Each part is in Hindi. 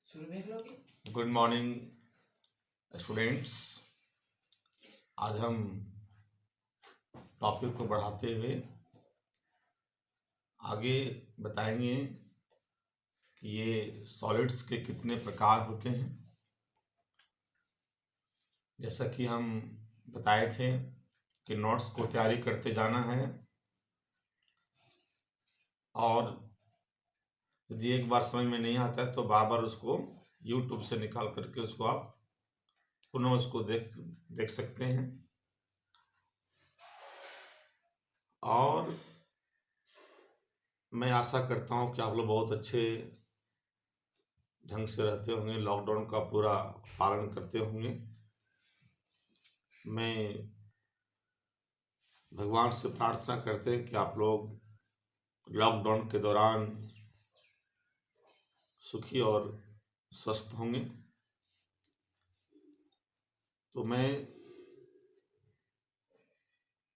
Good morning students. आज हम टॉपिक को बढ़ाते हुए आगे बताएंगे कि ये सॉलिड्स के कितने प्रकार होते हैं। जैसा कि हम बताए थे कि नोट्स को तैयारी करते जाना है, और यदि एक बार समझ में नहीं आता है तो बार बार उसको यूट्यूब से निकाल करके उसको आप पुनः उसको देख सकते हैं। और मैं आशा करता हूँ कि आप लोग बहुत अच्छे ढंग से रहते होंगे, लॉकडाउन का पूरा पालन करते होंगे। मैं भगवान से प्रार्थना करते हैं कि आप लोग लॉकडाउन के दौरान सुखी और स्वस्थ होंगे। तो मैं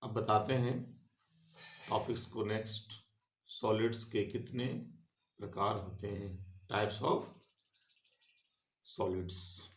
अब बताते हैं टॉपिक्स को नेक्स्ट। सॉलिड्स के कितने प्रकार होते हैं, types of solids.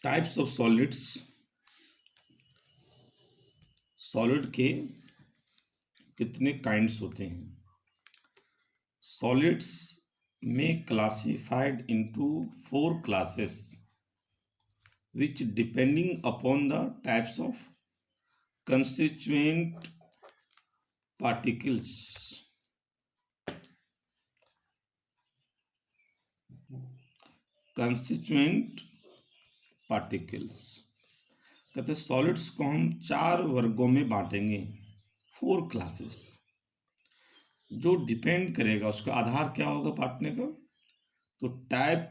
Types of solids. Solid के कितने काइंड्स होते हैं। सॉलिड्स में classified into 4 classes which depending upon the types of constituent particles कहते हैं सॉलिड्स को हम 4 वर्गों में बांटेंगे, 4 classes। जो डिपेंड करेगा, उसका आधार क्या होगा बांटने का, तो टाइप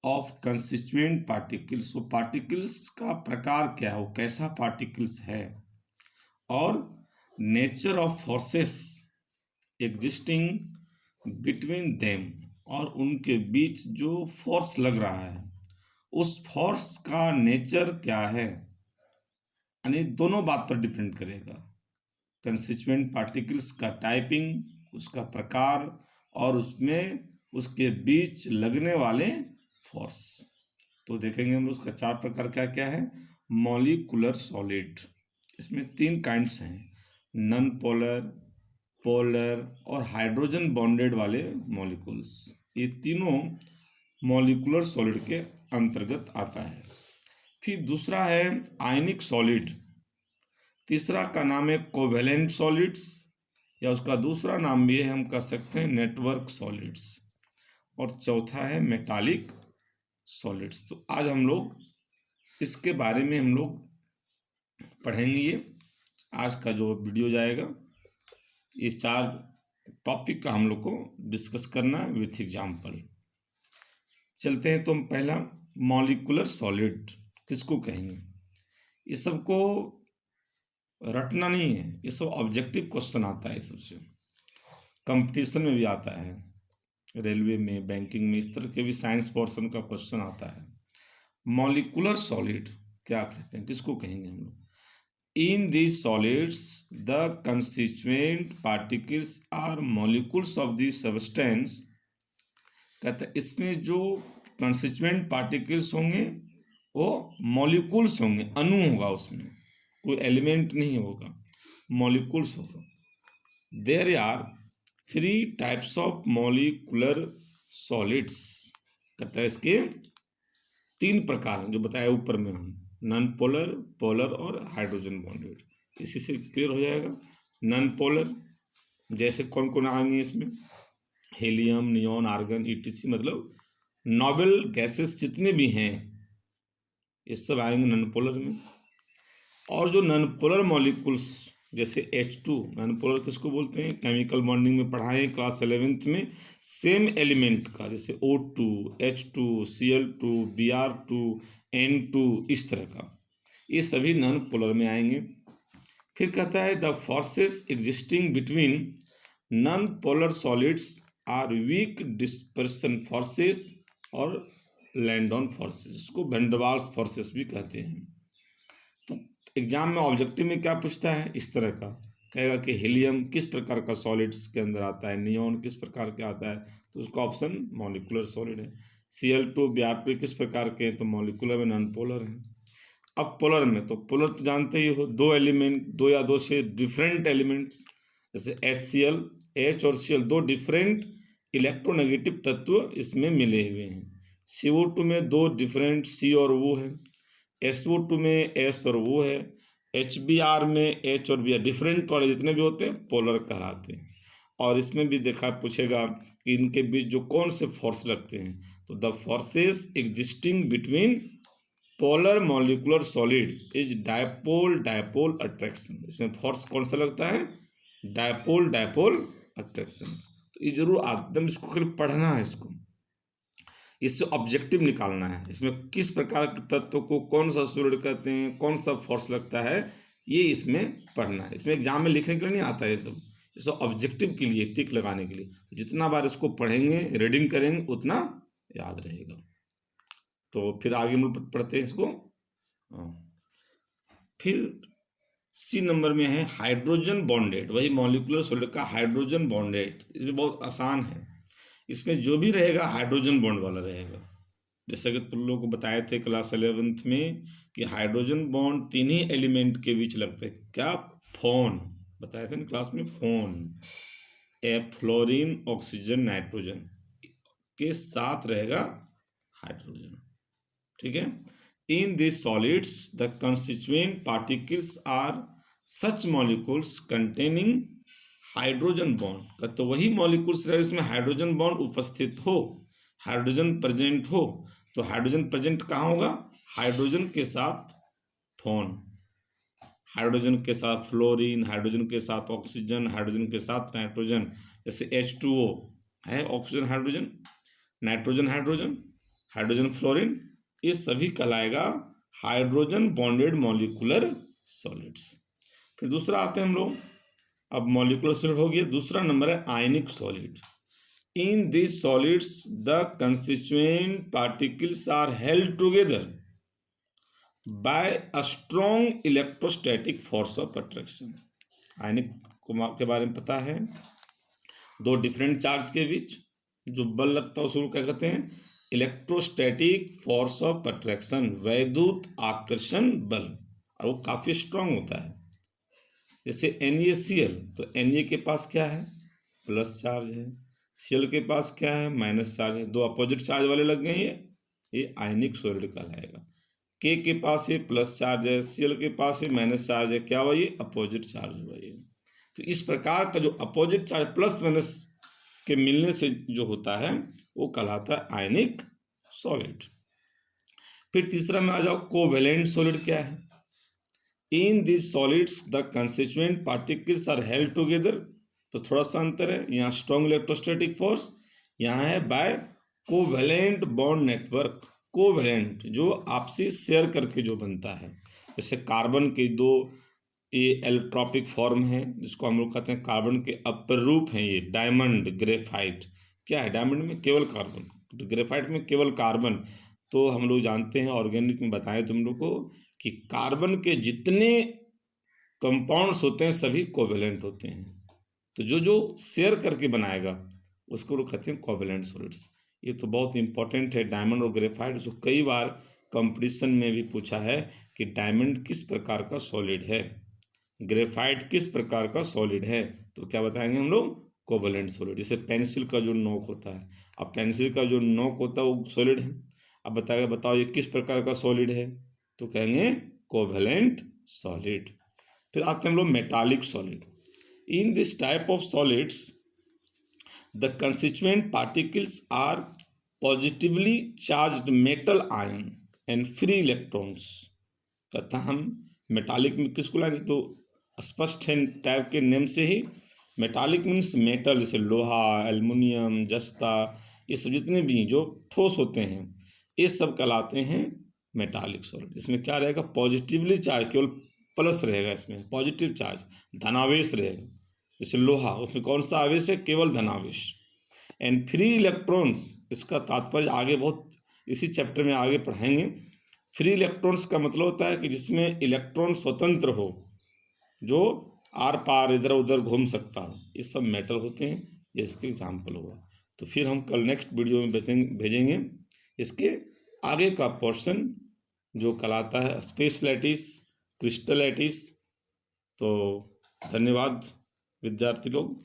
ऑफ कंस्टिट्यूएंट पार्टिकल्स, वो पार्टिकल्स का प्रकार क्या है, वो कैसा पार्टिकल्स है, और nature of forces existing between them, और उनके बीच जो फोर्स लग रहा है उस फोर्स का नेचर क्या है, यानी दोनों बात पर डिपेंड करेगा। कंस्टिट्यूएंट पार्टिकल्स का टाइपिंग, उसका प्रकार, और उसमें उसके बीच लगने वाले फोर्स। तो देखेंगे हम उसका 4 प्रकार क्या क्या है। मॉलिक्यूलर सॉलिड, इसमें 3 काइंड्स हैं, नॉन पोलर, पोलर और हाइड्रोजन बॉन्डेड वाले मॉलिक्यूल्स। ये तीनों मॉलिक्यूलर सॉलिड के अंतर्गत आता है। फिर दूसरा है आयनिक सॉलिड, तीसरा का नाम है कोवेलेंट सॉलिड्स, या उसका दूसरा नाम भी है, हम कह सकते हैं नेटवर्क सॉलिड्स, और चौथा है मेटालिक सॉलिड्स। तो आज हम लोग इसके बारे में हम लोग पढ़ेंगे। ये आज का जो वीडियो जाएगा, ये 4 टॉपिक का हम लोग को डिस्कस करना है विथ एग्जाम्पल। चलते हैं। तो हम पहला मॉलिक्यूलर सॉलिड किसको कहेंगे। ये सबको रटना नहीं है, ये सब ऑब्जेक्टिव क्वेश्चन आता है, सबसे कंपटीशन में भी आता है, रेलवे में, बैंकिंग में, इस तरह के भी साइंस पोर्शन का क्वेश्चन आता है। मॉलिक्यूलर सॉलिड क्या कहते हैं, किसको कहेंगे हम लोग। In these solids, the constituent particles are molecules of the substance कहता है इसमें जो कंस्टिट्यूएंट पार्टिकल्स होंगे वो मॉलिक्यूल्स होंगे, अणु होगा, उसमें कोई एलिमेंट नहीं होगा, मॉलिक्यूल्स होगा। There are 3 types of molecular solids. कहता है इसके 3 प्रकार हैं जो बताया ऊपर में हम, नॉन पोलर, पोलर और हाइड्रोजन बॉन्डेड। इसी से क्लियर हो जाएगा। नॉन पोलर जैसे कौन कौन आएंगे इसमें, हीलियम, नियॉन, आर्गन, ईटीसी, मतलब नोबल गैसेस जितने भी हैं ये सब आएंगे नॉन पोलर में। और जो नॉन पोलर मॉलिक्यूल्स जैसे H2, नॉन पोलर किसको बोलते हैं, केमिकल बॉन्डिंग में पढ़ाए क्लास 11th में, सेम एलिमेंट का, जैसे O2, H2, Cl2, Br2, N2, इस तरह का, ये सभी नॉन पोलर में आएंगे। फिर कहता है the forces existing between non polar solids are weak dispersion forces और लैंडॉन फोर्सेस, इसको वैंडरवाल्स फोर्सेस भी कहते हैं। तो एग्जाम में ऑब्जेक्टिव में क्या पूछता है, इस तरह का कहेगा कि हीलियम किस प्रकार का सॉलिड्स के अंदर आता है, नियॉन किस प्रकार के आता है, तो उसका ऑप्शन मॉलिकुलर सॉलिड है। Cl2, Br2 किस प्रकार के हैं, तो मॉलिकुलर में नॉन पोलर हैं। अब पोलर में, तो पोलर तो जानते ही हो, 2 एलिमेंट, 2 या 2 से डिफरेंट एलिमेंट्स, जैसे HCl, H और Cl 2 डिफरेंट इलेक्ट्रोनेगेटिव तत्व इसमें मिले हुए हैं। CO2 में 2 डिफरेंट C और O है, SO2 में S और O है, HBr में H और B, डिफरेंट वाले जितने भी होते हैं पोलर कहलाते हैं। और इसमें भी देखा पूछेगा कि इनके बीच जो कौन से फोर्स लगते हैं, तो the forces existing between polar molecular solid is dipole dipole attraction. इसमें फोर्स कौन सा लगता है, डायपोल डायपोल अट्रैक्शन। तो ये जरूर एकदम इसको खाली पढ़ना है, इससे ऑब्जेक्टिव निकालना है, इसमें किस प्रकार के तत्व को कौन सा सॉलिड कहते हैं, कौन सा फोर्स लगता है, ये इसमें पढ़ना है। इसमें एग्जाम में लिखने के लिए नहीं आता है ये सब, इसे ऑब्जेक्टिव के लिए टिक लगाने के लिए जितना बार इसको पढ़ेंगे, रीडिंग करेंगे, उतना याद रहेगा। तो फिर आगे हम पढ़ते हैं इसको। फिर C नंबर में है हाइड्रोजन बॉन्डेड, वही मॉलिकुलर सॉलिड का हाइड्रोजन बॉन्डेड। इसमें बहुत आसान है, इसमें जो भी रहेगा हाइड्रोजन बॉन्ड वाला रहेगा। जैसे कि तुम लोगों को बताए थे क्लास 11th में कि हाइड्रोजन बॉन्ड 3 ही एलिमेंट के बीच लगते हैं, क्या, फोन, बताए थे ना क्लास में, फोन, फ्लोरीन, ऑक्सीजन, नाइट्रोजन के साथ रहेगा हाइड्रोजन, ठीक है। In this solids the constituent particles are such molecules containing hydrogen bond, तो वही मॉलिक्यूल्स रहे इसमें हाइड्रोजन बॉन्ड उपस्थित हो, हाइड्रोजन प्रेजेंट हो। तो हाइड्रोजन प्रेजेंट कहाँ होगा, हाइड्रोजन के साथ फोन, हाइड्रोजन के साथ फ्लोरीन, हाइड्रोजन के साथ ऑक्सीजन, हाइड्रोजन के साथ नाइट्रोजन, जैसे H2O है oxygen hydrogen, nitrogen hydrogen, hydrogen fluorine, ये सभी कहलाएगा हाइड्रोजन बॉन्डेड मॉलिकुलर सॉलिड्स। फिर दूसरा आते हैं हम लोग, अब मॉलिकुलर सॉलिड हो गया, दूसरा नंबर है ionic solid. In this solids the constituent particles are held together by a strong electrostatic force of attraction. Ionic के बारे में पता है, 2 डिफरेंट चार्ज के बीच जो बल लगता है उसको क्या कहते हैं, इलेक्ट्रोस्टैटिक फोर्स ऑफ अट्रैक्शन, वैद्युत आकर्षण बल, और वो काफी स्ट्रांग होता है। जैसे NaCl, तो Na के पास क्या है, प्लस चार्ज है, Cl के पास क्या है, माइनस चार्ज है, 2 अपोजिट चार्ज वाले लग गए, ये आयनिक सॉलिड कहलाएगा। K के पास ये प्लस चार्ज है, Cl के पास ये माइनस चार्ज है, क्या हुआ, ये अपोजिट चार्ज हुआ ये। तो इस प्रकार का जो अपोजिट चार्ज प्लस माइनस के मिलने से जो होता है वो कहलाता है आयनिक सॉलिड। फिर तीसरा में आ जाओ, कोवेलेंट सॉलिड क्या है। In this solids the constituent particles are held together, तो थोड़ा सा अंतर है, यहाँ स्ट्रॉन्ग इलेक्ट्रोस्टैटिक फोर्स, यहाँ है by covalent bond network. Covalent जो आपसी शेयर करके जो बनता है, जैसे कार्बन के 2 ये एलोट्रॉपिक फॉर्म है, जिसको हम लोग कहते हैं कार्बन के अपर रूप हैं, ये डायमंड, ग्रेफाइट, क्या है, डायमंड में केवल कार्बन, ग्रेफाइट में केवल कार्बन। तो हम लोग जानते हैं, ऑर्गेनिक में बताएं तुम लोग को कि कार्बन के जितने कंपाउंड्स होते हैं सभी कोवेलेंट होते हैं। तो जो जो शेयर करके बनाएगा उसको लोग कहते हैं कोवेलेंट सॉलिड्स। ये तो बहुत इंपॉर्टेंट है, डायमंड और ग्रेफाइट। इसको कई बार कंपटीशन में भी पूछा है कि डायमंड किस प्रकार का सॉलिड है, ग्रेफाइट किस प्रकार का सॉलिड है। तो क्या बताएंगे हम लोग, कोवलेंट सॉलिड। जैसे पेंसिल का जो नोक होता है, अब पेंसिल का जो नोक होता है वो सॉलिड है। अब बताओ ये किस प्रकार का सॉलिड है, तो कहेंगे कोवलेंट सॉलिड। फिर आते हैं हम लोग metallic solid. In this type of solids the constituent particles are positively charged metal ion and free electrons। कहता हम मेटालिक में किसको लाएंगे, तो स्पष्ट है टाइप के नेम से ही। मेटालिक मीन्स मेटल, जैसे लोहा, एल्युमिनियम, जस्ता, ये सब जितने भी जो ठोस होते हैं ये सब कहलाते हैं मेटालिक सॉलिड। इसमें क्या रहेगा, पॉजिटिवली चार्ज, केवल प्लस रहेगा, इसमें पॉजिटिव चार्ज, धनावेश रहेगा। जैसे लोहा, उसमें कौन सा आवेश है, केवल धनावेश। एंड फ्री इलेक्ट्रॉन्स, इसका तात्पर्य आगे बहुत इसी चैप्टर में आगे पढ़ाएंगे। फ्री इलेक्ट्रॉन्स का मतलब होता है कि जिसमें इलेक्ट्रॉन स्वतंत्र हो, जो आर पार इधर उधर घूम सकता हो, ये सब मेटल होते हैं। ये इसके एग्जाम्पल हुआ। तो फिर हम कल नेक्स्ट वीडियो में भेजेंगे इसके आगे का पोर्शन जो कहलाता है स्पेस लैटिस, क्रिस्टल लैटिस। तो धन्यवाद विद्यार्थी लोग।